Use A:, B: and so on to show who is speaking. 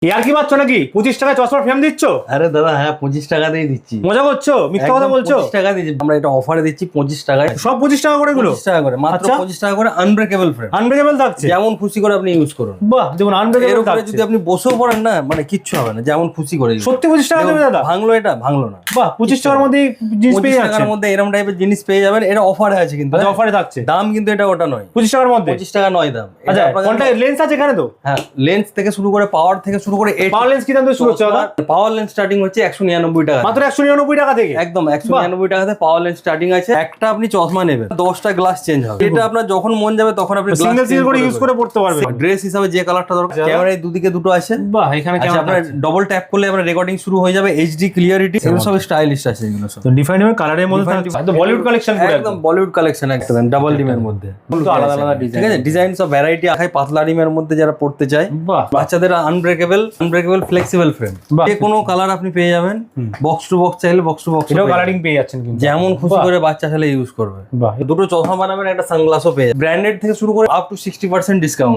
A: ইয়ার কি পাচ্ছ নাকি 25 টাকায় চশমার ফ্রেম দিচ্ছ?
B: আরে দাদা হ্যাঁ 25 টাকাতেই দিচ্ছি।
A: মজা করছো? মিথ্যা কথা বলছো?
B: 25 টাকা দিচ্ছি আমরা, এটা অফারে দিচ্ছি 25 টাকায়।
A: সব 25 টাকা করে গুলো?
B: 25 টাকা করে, মাত্র
A: আচ্ছা।
B: 25 টাকা করে আনব্রেকেবল ফ্রেম।
A: আনব্রেকেবল থাকছে?
B: যেমন খুশি করে আপনি ইউজ করুন।
A: বাহ, যেমন
B: এর
A: আনব্রেকেবল
B: উপরে
A: থাকছে।
B: যদি আপনি বসেও পড়েন না, মানে কিচ্ছু হবে না, যেমন খুশি করে use
A: সত্যি 25 টাকা
B: করুন।
A: দেবে দাদা?
B: ভাঙলো, এটা ভাঙলো না।
A: বাহ, 25 টাকার মধ্যে জিনিস
B: 25
A: পেয়ে যাচ্ছে।
B: টাকার মধ্যে এরকম টাইপের জিনিস পেয়ে যাবেন। এটা অফারে আছে কিন্তু,
A: আচ্ছা, অফারে থাকছে।
B: দাম কিন্তু এটা ওটা নয়।
A: 25 টাকার মধ্যে?
B: 25 টাকা নয় দাম।
A: আচ্ছা,
B: এটা আপনাকে-
A: কোনটা লেন্স আছে এখানে তো?
B: হ্যাঁ, লেন্স থেকে শুরু করে পাওয়ার থেকে শুরু করে
A: পাওয়ার লেন্স কি দাম থেকে শুরু হচ্ছে দাদা?
B: পাওয়ার লেন্স স্টার্টিং হচ্ছে 199 টাকা।
A: মাত্র 199 টাকা থেকে?
B: একদম 199 টাকাতে পাওয়ার লেন্স স্টার্টিং আছে। একটা আপনি চশমা নেবেন, 10টা গ্লাস চেঞ্জ হবে। এটা আপনার যখন মন যাবে তখন আপনি
A: সিঙ্গেল সিঙ্গেল করে ইউজ করে পড়তে পারবে।
B: ড্রেস হিসাবে যে কালারটা দরকার। ক্যামেরায় দুদিকে দুটো আছে।
A: বাহ, এখানে
B: আচ্ছা,
A: কেমন
B: আপনার ডবল ট্যাপ করলে আপনার রেকর্ডিং শুরু হয়ে যাবে, এইচডি ক্লিয়ারিটি, এগুলো সব স্টাইলিশ আছে এগুলো সব।
A: তো ডিফাইনেবল কালারের মধ্যে থাকছে। একদম বলিউড কালেকশন পুরো
B: একদম বলিউড কালেকশন, একদম ডাবল ডিমের মধ্যে।
A: তো আলাদা আলাদা
B: ঠিক আছে, ডিজাইন সব ভ্যারাইটি আখায়, পাতলা ডিমের মধ্যে যারা পড়তে চায়।
A: বাহ,
B: বাচ্চাদের আনব্রেকেবল ফ্লেক্সিবল ফ্রেম,
A: বাহ।
B: যে কোনো কালার আপনি পেয়ে যাবেন। বক্স টু বক্স চাইলে বক্স টু বক্স,
A: এটাও কালারিং পেয়ে যাচ্ছেন কিন্তু।
B: যেমন খুশি
A: বাহ।
B: করে বাচ্চা ছেলে ইউজ করবে।
A: বাহ,
B: দুটো চশমা বানাবেন, একটা সানগ্লাসও পেয়ে যাবেন। ব্র্যান্ডেড থেকে শুরু করে আপ টু 60% ডিসকাউন্ট।